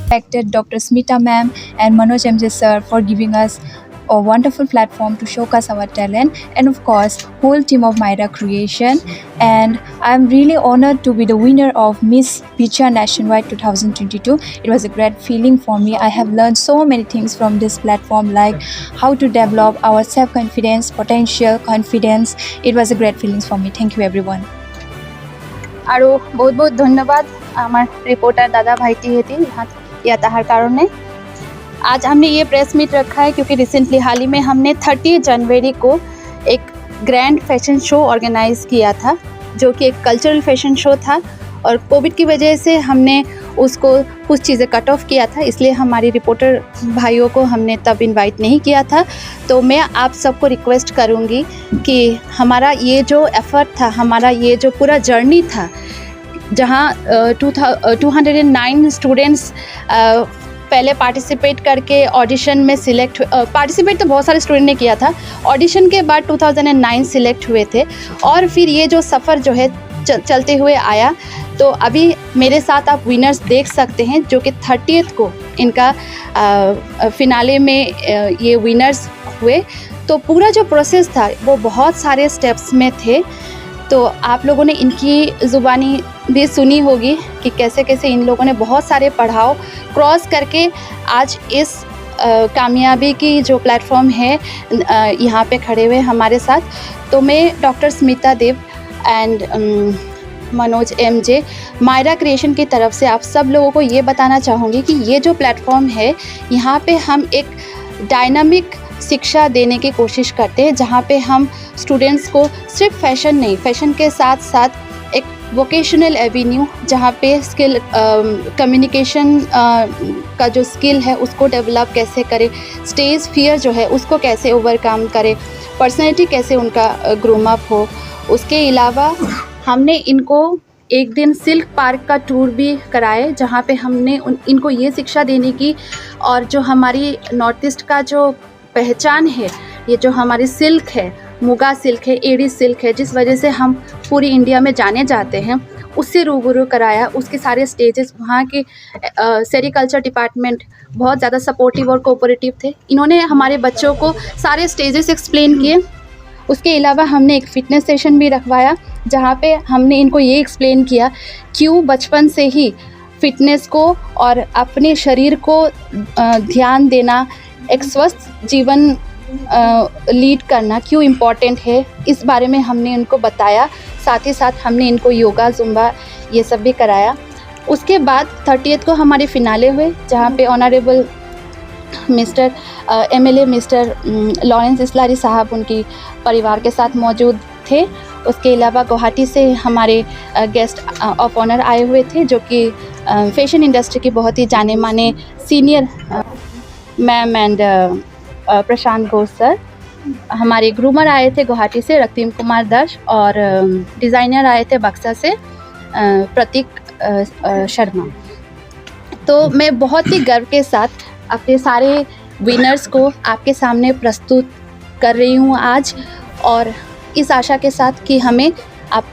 respected Dr. Smita ma'am and Manoj MJ sir for giving us a wonderful platform to showcase our talent, and of course whole team of Myra Creation. And I'm really honored to be the winner of Miss Picha Nationwide 2022. It was a great feeling for me. I have learned so many things from this platform, like how to develop our self-confidence, potential confidence. It was a great feelings for me. Thank you everyone. आरो बहुत बहुत धन्यवाद आमार reporter दादा भाईटी Haiti यहाँ या ताहार कारणे आज हमने ये प्रेस मीट रखा है क्योंकि रिसेंटली हाल ही में हमने 30 जनवरी को एक ग्रैंड फैशन शो ऑर्गेनाइज़ किया था, जो कि एक कल्चरल फैशन शो था और कोविड की वजह से हमने उसको कुछ चीज़ें कट ऑफ किया था, इसलिए हमारी रिपोर्टर भाइयों को हमने तब इनवाइट नहीं किया था। तो मैं आप सबको रिक्वेस्ट करूँगी कि हमारा ये जो एफ़र्ट था, हमारा ये जो पूरा जर्नी था, जहाँ 209 स्टूडेंट्स पहले पार्टिसिपेट करके ऑडिशन में सिलेक्ट पार्टिसिपेट तो बहुत सारे स्टूडेंट ने किया था, ऑडिशन के बाद 2009 सिलेक्ट हुए थे और फिर ये जो सफ़र जो है चलते हुए आया। तो अभी मेरे साथ आप विनर्स देख सकते हैं जो कि 30th को इनका फिनाले में ये विनर्स हुए। तो पूरा जो प्रोसेस था वो बहुत सारे स्टेप्स में थे, तो आप लोगों ने इनकी ज़ुबानी भी सुनी होगी कि कैसे कैसे इन लोगों ने बहुत सारे पड़ाव क्रॉस करके आज इस कामयाबी की जो प्लेटफॉर्म है यहाँ पे खड़े हुए हमारे साथ। तो मैं doctor Smita Dev and Manoj MJ Maira creation की तरफ से आप सब लोगों को ये बताना चाहूँगी कि ये जो प्लेटफॉर्म है यहाँ पे हम एक डायनामिक शिक्षा देने की कोशिश करते हैं, जहाँ पे हम स्टूडेंट्स को सिर्फ फैशन नहीं, फैशन के साथ साथ एक वोकेशनल एवेन्यू जहाँ पे स्किल कम्युनिकेशन का जो स्किल है उसको डेवलप कैसे करें, स्टेज फियर जो है उसको कैसे ओवरकम करें, पर्सनैलिटी कैसे उनका ग्रूम अप हो। उसके अलावा हमने इनको एक दिन सिल्क पार्क का टूर भी कराए, जहाँ पे हमने इनको ये शिक्षा देने की, और जो हमारी नॉर्थ ईस्ट का जो पहचान है, ये जो हमारी सिल्क है, मुगा सिल्क है, एड़ी सिल्क है, जिस वजह से हम पूरी इंडिया में जाने जाते हैं, उससे रूबरू कराया। उसके सारे स्टेजेस वहाँ के सेरिकल्चर डिपार्टमेंट बहुत ज़्यादा सपोर्टिव और कोऑपरेटिव थे, इन्होंने हमारे बच्चों को सारे स्टेजेस एक्सप्लेन किए। उसके अलावा हमने एक फ़िटनेस सेशन भी रखवाया, जहाँ पे हमने इनको ये एक्सप्लेन किया क्यों बचपन से ही फ़िटनेस को और अपने शरीर को ध्यान देना, एक स्वस्थ जीवन लीड करना क्यों इम्पॉर्टेंट है, इस बारे में हमने इनको बताया। साथ ही साथ हमने इनको योगा, जुम्बा ये सब भी कराया। उसके बाद 30th को हमारे फिनाले हुए, जहाँ पे honourable mister MLA mister Lawrence Islary साहब उनकी परिवार के साथ मौजूद थे। उसके अलावा गुवाहाटी से हमारे गेस्ट ऑफ ऑनर आए हुए थे, जो कि फैशन इंडस्ट्री की बहुत ही जाने माने senior ma'am and Prashant Ghosh sir. हमारे ग्रूमर आए थे गुवाहाटी से रক্তিम कुमार दर्श, और डिज़ाइनर आए थे बक्सा से प्रतीक शर्मा। तो मैं बहुत ही गर्व के साथ अपने सारे विनर्स को आपके सामने प्रस्तुत कर रही हूँ आज, और इस आशा के साथ कि हमें आप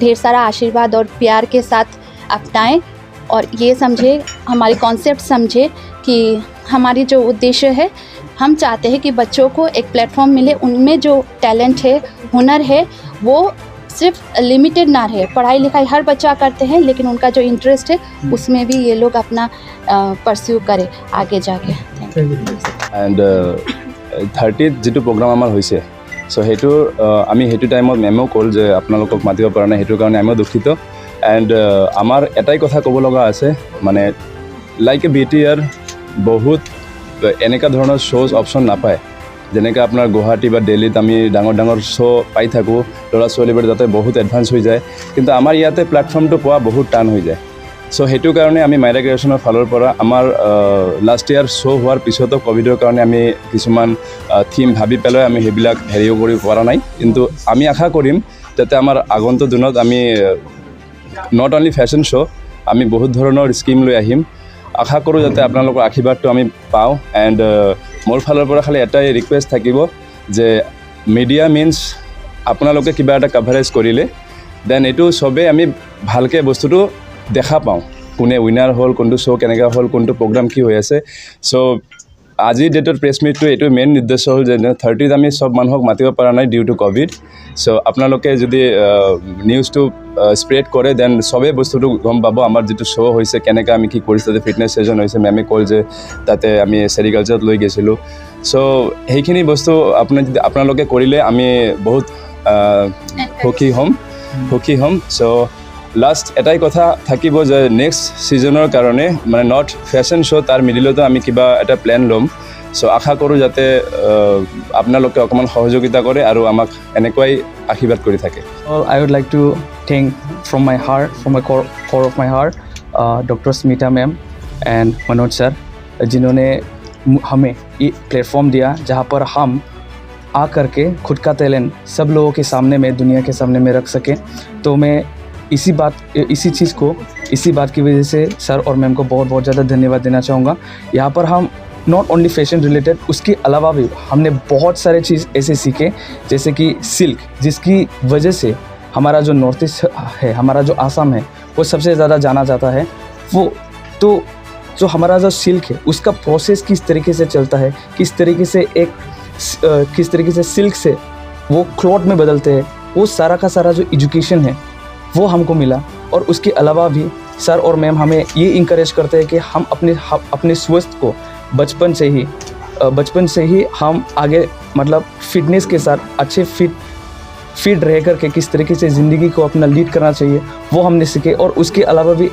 ढेर सारा आशीर्वाद और प्यार के साथ अपनाएं और ये समझे, हमारे कॉन्सेप्ट समझे कि हमारी जो उद्देश्य है, हम चाहते हैं कि बच्चों को एक प्लेटफॉर्म मिले, उनमें जो टैलेंट है, हुनर है, वो सिर्फ लिमिटेड ना रहे। पढ़ाई लिखाई हर बच्चा करते हैं, लेकिन उनका जो इंटरेस्ट है उसमें भी ये लोग अपना परस्यू करें आगे जाके। एंड 30th जो प्रोग्राम आमार होइसे, सो हेतु आमी हेतु टाइमत मेमो कल जे आपनालोকক मातिब पारा नाइ, हेतु कारणे आमिও दुखित। एंड आमार एटाई कथा कब लगा आछे, माने लाइक ए BTR बहुत एनेका धৰণৰ शोज ऑप्शन नापाय, जेनेके आपनार गुवाहाटी बा दिल्लीत आमी डाঙर डाঙर शो पाई थाको, लड़ा छोवालीबोर जाते बहुत एडभान्स हो जाए, किन्तु आमार इयाते प्लेटफर्मটো पोৱা बहुत टान हो जाए। सो हेतु कारणे आमी मायरा क्रिएशনৰ फाলৰ পৰা आमार लास्ट इयार शो होৱাৰ पिছতো कोविडৰ কাৰণে আমি কিছুমান থিম ভাবি পেলাই আমি হেবিলাক হেৰিও কৰিব পৰা নাই, কিন্তু আমি আশা কৰিম যাতে আমাৰ আগন্তুক দিনত আমি নট অনলি ফেশ্বন শ্ব' আমি বহুত ধৰণৰ স্কিম লৈ আহিম। আশা কৰোঁ যাতে আপোনালোকৰ আশীৰ্বাদটো আমি পাওঁ। এণ্ড মোৰ ফালৰ পৰা খালি এটাই ৰিকুৱেষ্ট থাকিব যে মিডিয়া মিনছ আপোনালোকে কিবা এটা কভাৰেজ কৰিলে দেন এইটো চবেই আমি ভালকৈ বস্তুটো দেখা পাওঁ। কোনে উইনাৰ হ'ল, কোনটো শ্ব' কেনেকুৱা হ'ল, কোনটো প্ৰগ্ৰাম কি হৈ আছে। চ' আজিৰ ডেটত প্ৰেছ মিটটো এইটো মেইন উদ্দেশ্য হ'ল যে 30ত আমি চব মানুহক মাতিব পৰা নাই ডিউ টু ক'ভিড। চ' আপোনালোকে যদি নিউজটো স্প্ৰেড কৰে দেন চবেই বস্তুটো গম পাব আমাৰ যিটো শ্ব' হৈছে কেনেকৈ আমি কি কৰিছোঁ। তাতে ফিটনেছ ছেশ্যন হৈছে, মেমে ক'ল যে তাতে আমি চেৰিকালচাৰত লৈ গৈছিলোঁ। চ' সেইখিনি বস্তু আপোনালোকে কৰিলে আমি বহুত সুখী হ'ম। চ' লাষ্ট এটাই কথা থাকিব যে নেক্সট ছিজনৰ কাৰণে মানে নট ফেশ্বন শ্ব' তাৰ মিডিলতো আমি কিবা এটা প্লেন ল'ম। চ' আশা কৰোঁ যাতে আপোনালোকে অকণমান সহযোগিতা কৰে আৰু আমাক এনেকুৱাই আশীৰ্বাদ কৰি থাকে। I would like to thank from my heart, from my core of my heart, Dr. Smita ma'am and Manoj sir, जिन्होंने हमें ये प्लेटफॉर्म दिया जहाँ पर हम आ करके खुद का टैलेंट सब लोगों के सामने में, दुनिया के सामने में रख सकें। तो मैं इसी बात की वजह से सर और मैम को बहुत बहुत ज़्यादा धन्यवाद देना चाहूँगा। यहाँ पर हम नॉट ओनली फैशन रिलेटेड, उसके अलावा भी हमने बहुत सारे चीज़ ऐसे सीखे, जैसे कि सिल्क, जिसकी वजह से हमारा जो नॉर्थ ईस्ट है, हमारा जो आसाम है, वो सबसे ज़्यादा जाना जाता है। वो तो जो हमारा जो सिल्क है उसका प्रोसेस किस तरीके से चलता है, किस तरीके से सिल्क से वो क्लॉथ में बदलते हैं, वो सारा का सारा जो एजुकेशन है वो हमको मिला। और उसके अलावा भी सर और मैम हमें ये इंकरेज करते हैं कि हम अपने स्वास्थ्य को बचपन से ही हम आगे मतलब फिटनेस के साथ अच्छे फिट रह करके किस तरीके से ज़िंदगी को अपना लीड करना चाहिए वो हमने सीखे। और उसके अलावा भी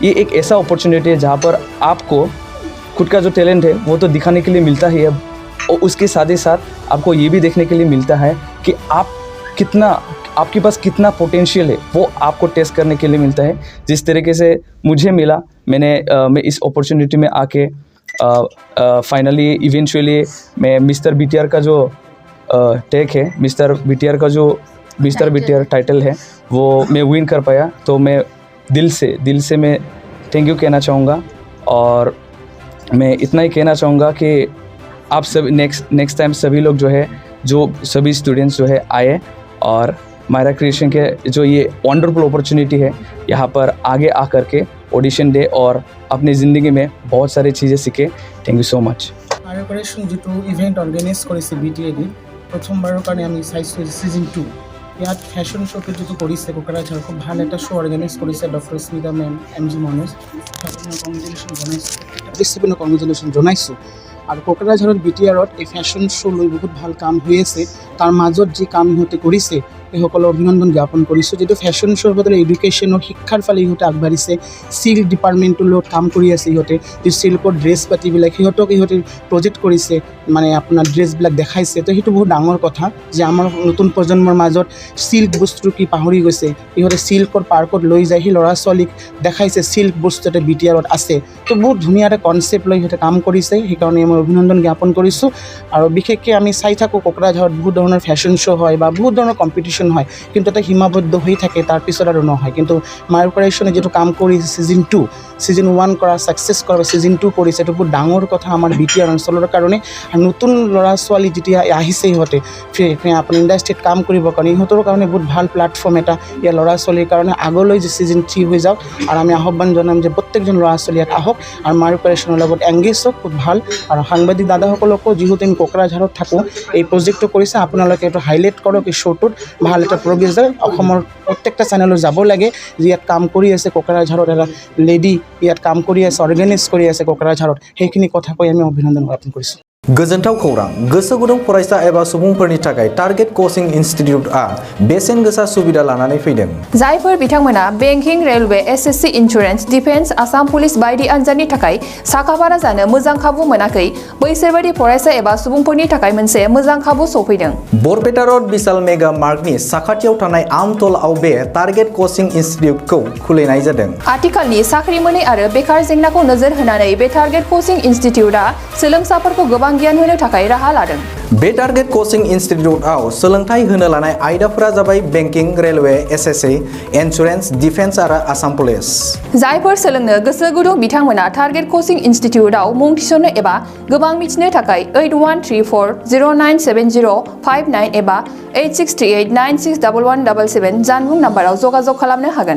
ये एक ऐसा अपॉर्चुनिटी है जहाँ पर आपको खुद का जो टैलेंट है वो तो दिखाने के लिए मिलता ही है, और उसके साथ ही साथ आपको ये भी देखने के लिए मिलता है कि आपके पास कितना पोटेंशियल है, वो आपको टेस्ट करने के लिए मिलता है। जिस तरीके से मुझे मिला, मैं इस अपॉर्चुनिटी में आके फाइनली इवेंचुअली मैं मिस्टर बीटीआर का जो टैग है, मिस्टर बीटीआर टाइटल है, वो मैं विन कर पाया। तो मैं दिल से मैं थैंक यू कहना चाहूँगा। और मैं इतना ही कहना चाहूँगा कि आप सब नेक्स्ट टाइम सभी लोग जो सभी स्टूडेंट्स जो है आए और मायरा क्रिएशन के जो ये वंडरफुल अपॉर्चुनिटी है यहाँ पर आगे आ करके ऑडिशन दे और अपनी ज़िंदगी में बहुत सारी चीज़ें सीखे। Thank you so much. Maira creation जो इवेंट ऑर्गेनाइज কৰিছে BTAD প্ৰথমবাৰৰ কাৰণে আমি চাইছোঁ ছিজন 2 ইয়াত ফেশ্বন শ্ব'টো যিটো কৰিছে কোকৰাঝাৰ খুব ভাল এটা শ্ব' অৰ্গেনাইজ কৰিছে ডক্টৰ স্মিতা মেম MG মনোজ, কংগ্ৰেচুলেশ্যন জনাইছোঁ। আৰু কোকৰাঝাৰত BTRত এই ফেশ্বন শ্ব' লৈ বহুত ভাল কাম হৈ আছে, তাৰ মাজত যি কাম ইহঁতে কৰিছে এইসকলৰ অভিনন্দন জ্ঞাপন কৰিছোঁ। যিটো ফেশ্বন শ্ব'ৰ বদলে এডুকেশ্যনৰ শিক্ষাৰ ফালে ইহঁতে আগবাঢ়িছে, চিল্ক ডিপাৰ্টমেণ্টৰ লগত কাম কৰি আছে ইহঁতে, যি চিল্কৰ ড্ৰেছ পাতিবিলাক ইহঁতে প্ৰজেক্ট কৰিছে, মানে আপোনাৰ ড্ৰেছবিলাক দেখাইছে। তো সেইটো বহুত ডাঙৰ কথা যে আমাৰ নতুন প্ৰজন্মৰ মাজত চিল্ক বস্তুটো কি পাহৰি গৈছে, ইহঁতে চিল্কৰ পাৰ্কত লৈ যায় সেই ল'ৰা ছোৱালীক দেখাইছে চিল্ক বস্তু এটা BTRত আছে। তো বহুত ধুনীয়া এটা কনচেপ্ট লৈ ইহঁতে কাম কৰিছে, সেইকাৰণে মই অভিনন্দন জ্ঞাপন কৰিছোঁ। আৰু বিশেষকৈ আমি চাই থাকোঁ কোকৰাঝাৰত বহুত ধৰণৰ ফেশ্বন শ্ব' হয় বা বহুত ধৰণৰ কম্পিটিশ্যন হয়, কিন্তু এটা সীমাবদ্ধ হৈ থাকে, তাৰপিছত আৰু নহয়। কিন্তু মায়ৰা ক্ৰিয়েশ্যনে যিটো কাম কৰিছে ছিজন 1 কৰা ছাকচেছ কৰা ছিজন 2 কৰিছে, এইটো বহুত ডাঙৰ কথা আমাৰ BTR অঞ্চলৰ কাৰণে। আৰু নতুন ল'ৰা ছোৱালী যেতিয়া আহিছে ইহঁতে আপুনি ইণ্ডাষ্ট্ৰিত কাম কৰিবৰ কাৰণে ইহঁতৰ কাৰণে বহুত ভাল প্লেটফৰ্ম এটা ইয়াৰ ল'ৰা ছোৱালীৰ কাৰণে আগলৈ যে ছিজন 3 হৈ যাওক। আৰু আমি আহ্বান জনাম যে প্ৰত্যেকজন ল'ৰা ছোৱালী ইয়াত আহক আৰু মায়ৰা ক্ৰিয়েশ্যনৰ লগত এংগেজ হওক, খুব ভাল। আৰু সাংবাদিক দাদাসকলকো যিহেতু আমি কোকৰাঝাৰত থাকোঁ, এই প্ৰজেক্টটো কৰিছে, আপোনালোকে এইটো হাইলাইট কৰক, এই শ্ব'টোত ভাল এটা প্ৰগ্ৰেছ যায়। অসমৰ প্ৰত্যেকটা চেনেলত যাব লাগে যি ইয়াত কাম কৰি আছে, কোকৰাঝাৰত এটা লেডি ইয়াত কাম কৰি আছে, অৰ্গেনাইজ কৰি আছে কোকৰাঝাৰত, সেইখিনি কথা কৈ আমি অভিনন্দন জ্ঞাপন কৰিছোঁ। गोजोनथाव खौरां गोसो गुदुं फरायसा एबा सुबुंफोरनि थाखाय टारगेट कोचिं इनस्टिट्यूटआ बेसेन गोसा सुबिदा लानानै फैदों। जायफोर बिथांमोना banking, railway, SSC, insurance, defence, Assam police बायदि आनजादनि थाखाय साखाफारा जानो मोजां खाबु मोनाखै, बैसोर बायदि फरायसा एबा सुबुंफोरनि थाखाय मोनसे मोजां खाबु सफैदों। बरपेटा रोड विशाल मेगा मार्टनि साखाथियाव थानाय आमतलाव बे टारगेट कोचिं इनस्टिट्यूटखौ खुलिनाय जादों। आथिखालनि साख्रि मोनै आरो बेकार जेंनाखौ नोजोर होनानै बे टारगेट कोचिं इनस्टिट्यूटआ सोलोंसाफोरखौ गोबां गियान होनो थाखाय राहा लादों। बे टारगेट कोचिं इनस्टिट्यूटआव सोलोंथाइ होनो लानाय आयदाफोरा जाबाय banking, railway, SSC, insurance, defence आरो आसाम पुलिस। जायफोर सोलोंनो गोसो गुदुं बिथांमोना टारगेट कोचिं इनस्टिट्यूटआव मुं थिसननो एबा गोबां मिथिनो थाखाय 8134097059 एबा 8638961177 जानबुं नाम्बाराव जगाजग खालामनो हागोन।